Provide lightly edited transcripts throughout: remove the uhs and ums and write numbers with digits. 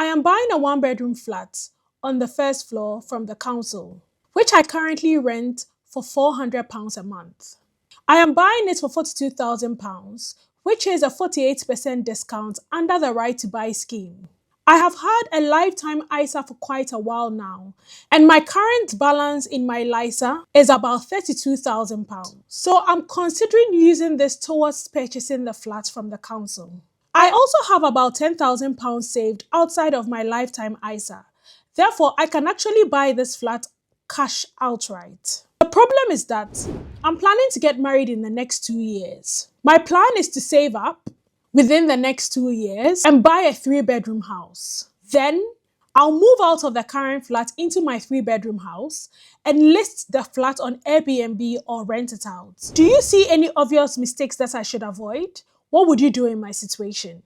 I am buying a one-bedroom flat on the first floor from the council, which I currently rent for £400 a month. I am buying it for £42,000, which is a 48% discount under the Right to Buy scheme. I have had a lifetime ISA for quite a while now, and my current balance in my LISA is about £32,000. So I'm considering using this towards purchasing the flat from the council. I also have about £10,000 saved outside of my lifetime ISA. Therefore, I can actually buy this flat cash outright. The problem is that I'm planning to get married in the next 2 years. My plan is to save up within the next 2 years and buy a 3-bedroom house. Then I'll move out of the current flat into my 3-bedroom house and list the flat on Airbnb or rent it out. Do you see any obvious mistakes that I should avoid? What would you do in my situation?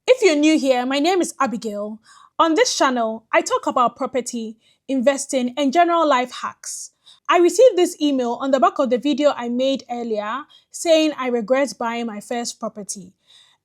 If you're new here, my name is Abigail. On this channel, I talk about property, investing, and general life hacks. I received this email on the back of the video I made earlier saying I regret buying my first property.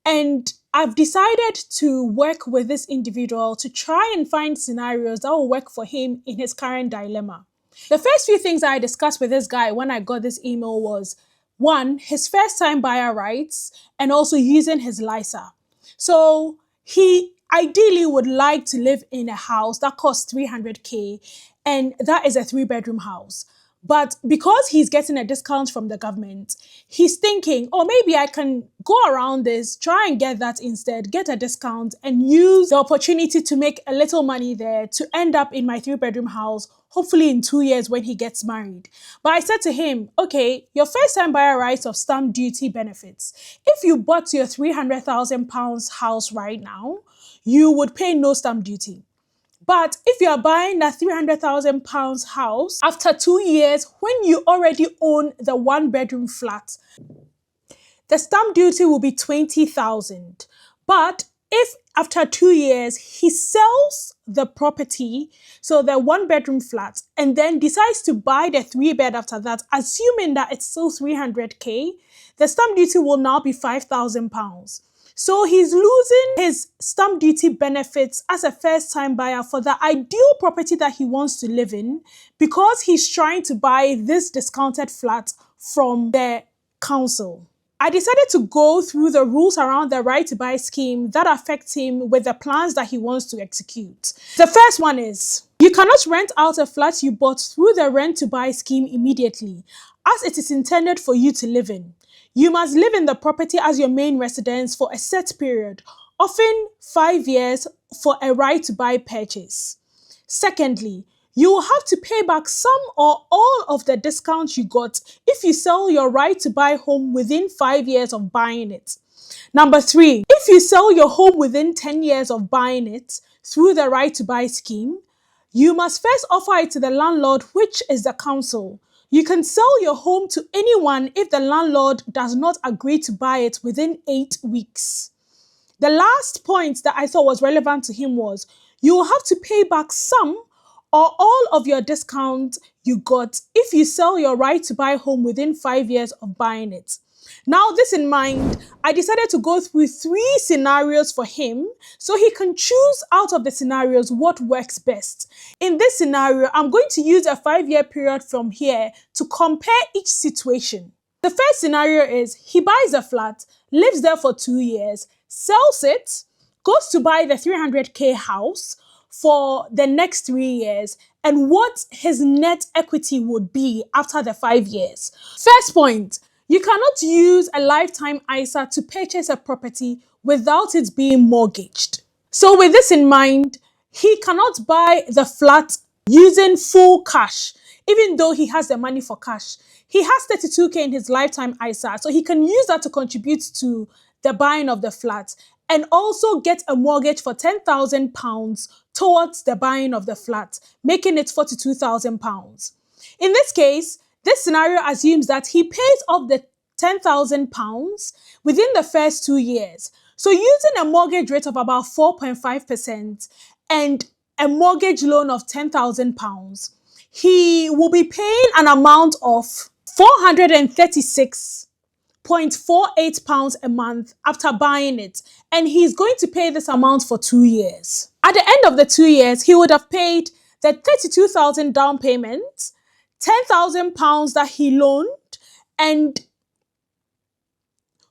And I've decided to work with this individual to try and find scenarios that will work for him in his current dilemma. The first few things I discussed with this guy when I got this email was, one, his first time buyer rights and also using his LISA. So he ideally would like to live in a house that costs 300k and that is a 3-bedroom house. But because he's getting a discount from the government, he's thinking, oh, maybe I can go around this, try and get that instead, get a discount and use the opportunity to make a little money there to end up in my 3-bedroom house, hopefully in 2 years when he gets married. But I said to him, okay, your first time buyer rights of stamp duty benefits. If you bought your £300,000 house right now, you would pay no stamp duty. But if you are buying that £300,000 house after 2 years when you already own the 1-bedroom flat, the stamp duty will be £20,000. But if after 2 years he sells the property, so the 1-bedroom flat, and then decides to buy the 3-bed after that, assuming that it's still 300k, the stamp duty will now be £5,000. So he's losing his stamp duty benefits as a first-time buyer for the ideal property that he wants to live in because he's trying to buy this discounted flat from the council. I decided to go through the rules around the Right to Buy scheme that affect him with the plans that he wants to execute. The first one is, you cannot rent out a flat you bought through the Rent to Buy scheme immediately, as it is intended for you to live in. You must live in the property as your main residence for a set period, often 5 years for a right to buy purchase. Secondly, you will have to pay back some or all of the discount you got if you sell your right to buy home within 5 years of buying it. Number 3, if you sell your home within 10 years of buying it through the Right to Buy scheme, you must first offer it to the landlord, which is the council. You can sell your home to anyone if the landlord does not agree to buy it within 8 weeks. The last point that I thought was relevant to him was, you will have to pay back some or all of your discount you got if you sell your right to buy home within 5 years of buying it. Now, this in mind, I decided to go through 3 scenarios for him so he can choose out of the scenarios what works best. In this scenario, I'm going to use a 5-year period from here to compare each situation. The first scenario is he buys a flat, lives there for 2 years, sells it, goes to buy the 300k house for the next 3 years, and what his net equity would be after the 5 years. First point, you cannot use a lifetime ISA to purchase a property without it being mortgaged. So with this in mind, he cannot buy the flat using full cash, even though he has the money for cash. He has 32k in his lifetime ISA, so he can use that to contribute to the buying of the flat and also get a mortgage for £10,000 towards the buying of the flat, making it £42,000. In this case, this scenario assumes that he pays off the £10,000 within the first 2 years. So using a mortgage rate of about 4.5% and a mortgage loan of £10,000, he will be paying an amount of £436 £0.48 a month after buying it, and he's going to pay this amount for 2 years. At the end of the 2 years, he would have paid the 32,000 down payment, £10,000 that he loaned, and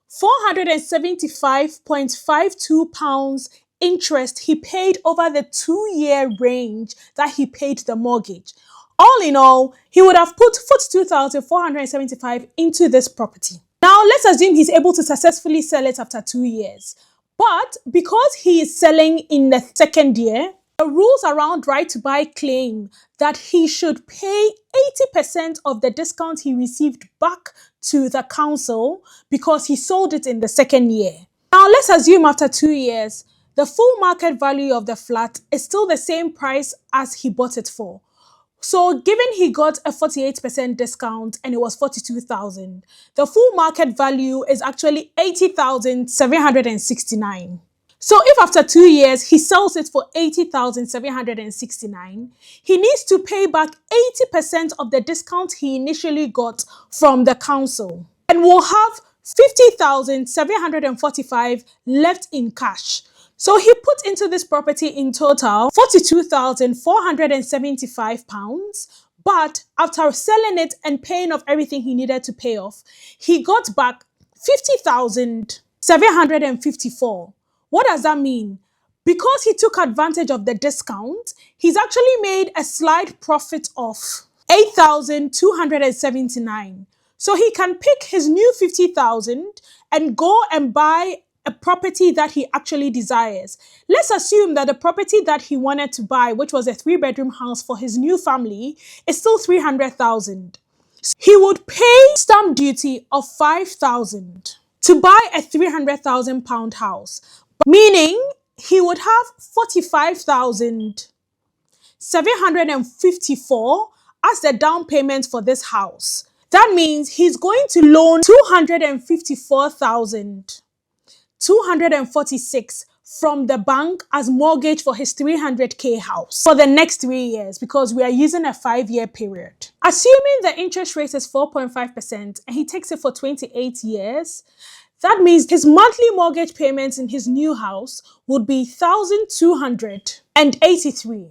£475.52 interest he paid over the 2-year range that he paid the mortgage. All in all, he would have put 42,475 into this property. Now, let's assume he's able to successfully sell it after 2 years. But because he is selling in the second year, the rules around right to buy claim that he should pay 80% of the discount he received back to the council because he sold it in the second year. Now, let's assume after 2 years, the full market value of the flat is still the same price as he bought it for. So given he got a 48% discount and it was 42,000, the full market value is actually 80,769. So if after 2 years he sells it for 80,769, he needs to pay back 80% of the discount he initially got from the council and will have 50,745 left in cash. So he put into this property in total £42,475, but after selling it and paying off everything he needed to pay off, he got back 50,754. What does that mean? Because he took advantage of the discount, he's actually made a slight profit of 8,279. So he can pick his new 50,000 and go and buy a property that he actually desires. Let's assume that the property that he wanted to buy, which was a 3-bedroom house for his new family, is still 300,000. He would pay stamp duty of 5,000 to buy a £300,000 house, meaning he would have 45,754 as the down payment for this house. That means he's going to loan 254,246 from the bank as mortgage for his 300k house for the next 3 years, because we are using a 5-year period. Assuming the interest rate is 4.5% and he takes it for 28 years, that means his monthly mortgage payments in his new house would be 1,283.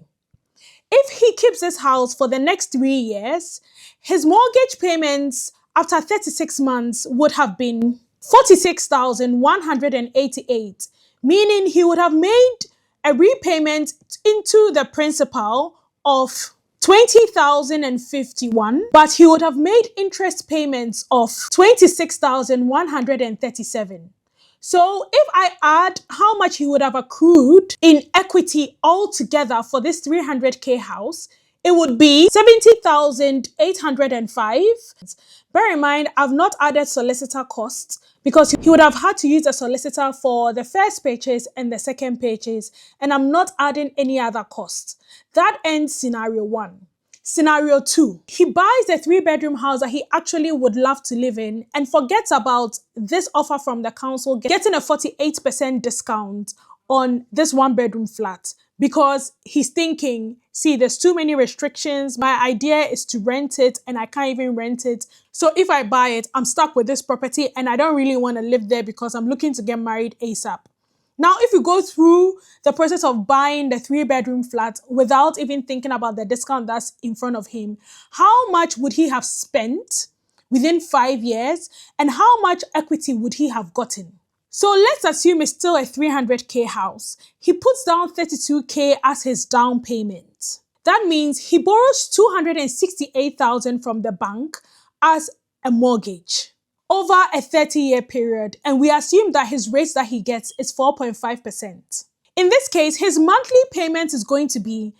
If he keeps this house for the next 3 years, his mortgage payments after 36 months would have been 46,188, meaning he would have made a repayment into the principal of 20,051, but he would have made interest payments of 26,137. So if I add how much he would have accrued in equity altogether for this 300k house, it would be 70,805. Bear in mind, I've not added solicitor costs because he would have had to use a solicitor for the first purchase and the second purchase, and I'm not adding any other costs. That ends scenario 1. Scenario 2, he buys a 3-bedroom house that he actually would love to live in and forgets about this offer from the council, getting a 48% discount on this 1-bedroom flat, because he's thinking, see, there's too many restrictions. My idea is to rent it and I can't even rent it. So if I buy it, I'm stuck with this property and I don't really want to live there because I'm looking to get married ASAP. Now, if you go through the process of buying the 3-bedroom flat without even thinking about the discount that's in front of him, how much would he have spent within 5 years and how much equity would he have gotten? So let's assume it's still a 300k house. He puts down 32k as his down payment. That means he borrows 268,000 from the bank as a mortgage over a 30-year period, and we assume that his rate that he gets is 4.5%. In this case, his monthly payment is going to be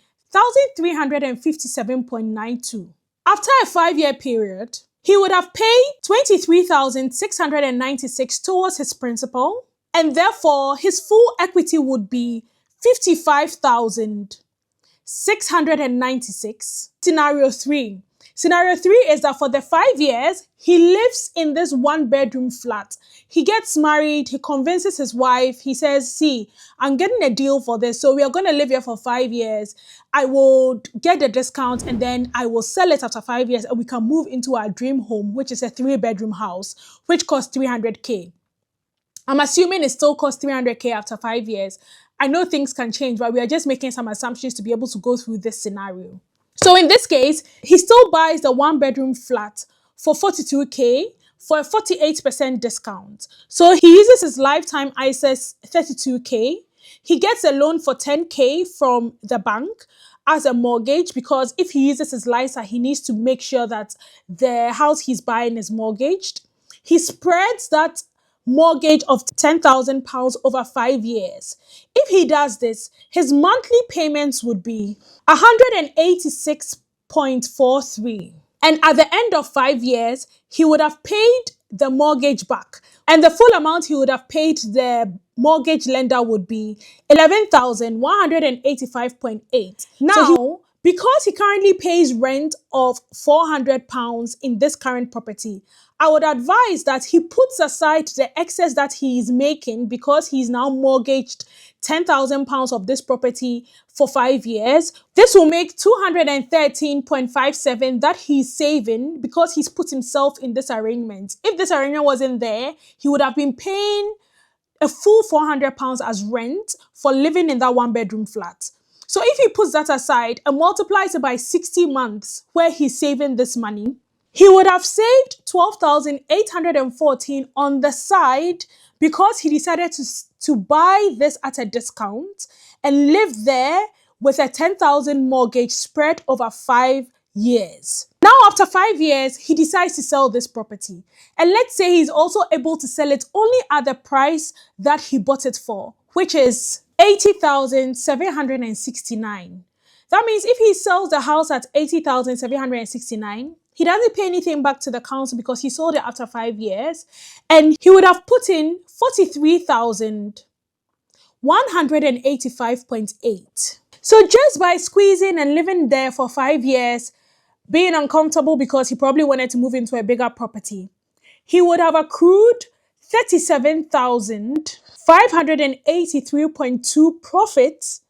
1,357.92. After a 5-year period, he would have paid 23,696 towards his principal, and therefore his full equity would be 55,696. Scenario 3, Scenario 3 is that for the 5 years, he lives in this one-bedroom flat. He gets married, he convinces his wife, he says, see, I'm getting a deal for this, so we are going to live here for 5 years. I will get the discount and then I will sell it after 5 years and we can move into our dream home, which is a 3-bedroom house, which costs 300K. I'm assuming it still costs 300K after 5 years. I know things can change, but we are just making some assumptions to be able to go through this scenario. So in this case, he still buys the one-bedroom flat for 42K for a 48% discount. So he uses his lifetime ISAs 32K. He gets a loan for 10K from the bank as a mortgage, because if he uses his LISA, he needs to make sure that the house he's buying is mortgaged. He spreads that mortgage of £10,000 over 5 years. If he does this, his monthly payments would be 186.43. And at the end of 5 years, he would have paid the mortgage back. And the full amount he would have paid the mortgage lender would be 11,185.8. Now, because he currently pays rent of £400 in this current property, I would advise that he puts aside the excess that he is making, because he's now mortgaged £10,000 of this property for 5 years. This will make 213.57 that he's saving because he's put himself in this arrangement. If this arrangement wasn't there, he would have been paying a full £400 as rent for living in that one-bedroom flat. So if he puts that aside and multiplies it by 60 months where he's saving this money, he would have saved 12,814 on the side, because he decided to buy this at a discount and live there with a 10,000 mortgage spread over 5 years. Now, after 5 years, he decides to sell this property. And let's say he's also able to sell it only at the price that he bought it for, which is 80,769. That means if he sells the house at 80,769, he doesn't pay anything back to the council because he sold it after 5 years. And he would have put in 43,185.8. So just by squeezing and living there for 5 years, being uncomfortable because he probably wanted to move into a bigger property, he would have accrued 37,583.2 profits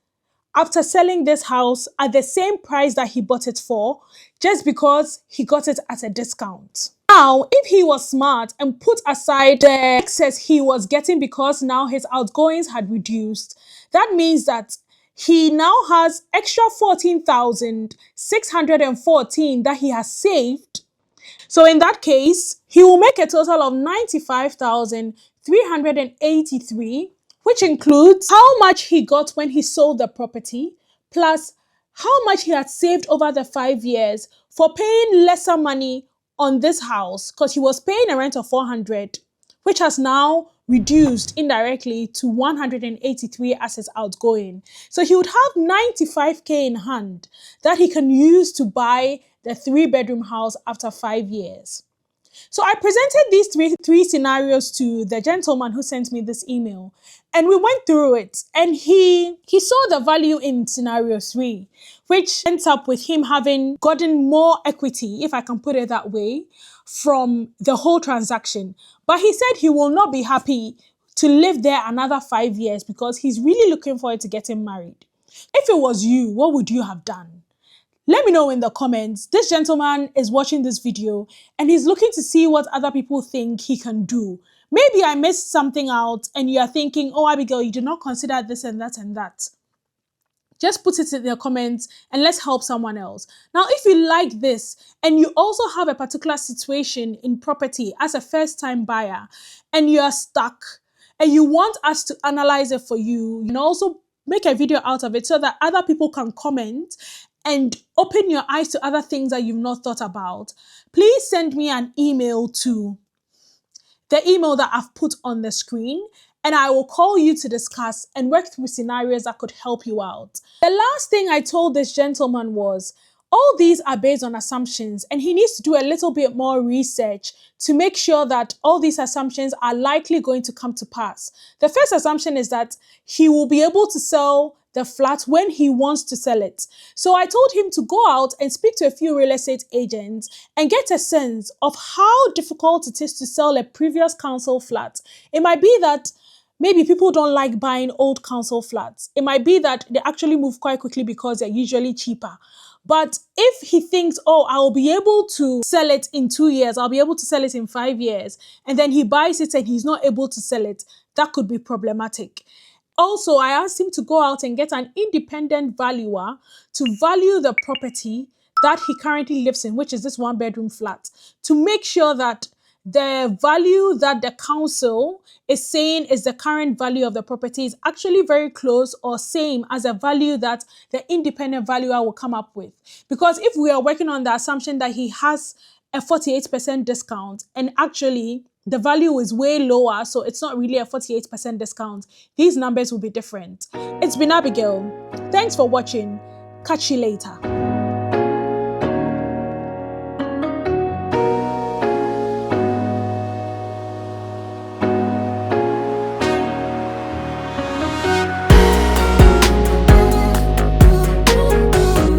after selling this house at the same price that he bought it for, just because he got it at a discount. Now, if he was smart and put aside the excess he was getting because now his outgoings had reduced, that means that he now has extra 14,614 that he has saved. So in that case, he will make a total of 95,383, which includes how much he got when he sold the property, plus how much he had saved over the 5 years for paying lesser money on this house, because he was paying a rent of 400, which has now reduced indirectly to 183 as his outgoing. So he would have 95K in hand that he can use to buy the 3-bedroom house after 5 years. So I presented these three scenarios to the gentleman who sent me this email, and we went through it, and he saw the value in scenario 3, which ends up with him having gotten more equity, if I can put it that way, from the whole transaction. But he said he will not be happy to live there another 5 years because he's really looking forward to getting married. If it was you, what would you have done? Let me know in the comments. This gentleman is watching this video and he's looking to see what other people think he can do. Maybe I missed something out and you are thinking, oh, Abigail, you did not consider this and that and that. Just put it in the comments and let's help someone else. Now, if you like this and you also have a particular situation in property as a first-time buyer and you are stuck and you want us to analyze it for you, you can also make a video out of it so that other people can comment and open your eyes to other things that you've not thought about. Please send me an email to the email that I've put on the screen, and I will call you to discuss and work through scenarios that could help you out. The last thing I told this gentleman was, all these are based on assumptions, and he needs to do a little bit more research to make sure that all these assumptions are likely going to come to pass. The first assumption is that he will be able to sell the flat when he wants to sell it. So I told him to go out and speak to a few real estate agents and get a sense of how difficult it is to sell a previous council flat. It might be that maybe people don't like buying old council flats. It might be that they actually move quite quickly because they're usually cheaper. But if he thinks, oh, I'll be able to sell it in 2 years, I'll be able to sell it in 5 years, and then he buys it and he's not able to sell it, that could be problematic. Also, I asked him to go out and get an independent valuer to value the property that he currently lives in, which is this 1-bedroom flat, to make sure that the value that the council is saying is the current value of the property is actually very close or same as a value that the independent valuer will come up with. Because if we are working on the assumption that he has a 48% discount and actually the value is way lower, so it's not really a 48% discount, these numbers will be different. It's been Abigail. Thanks for watching. Catch you later.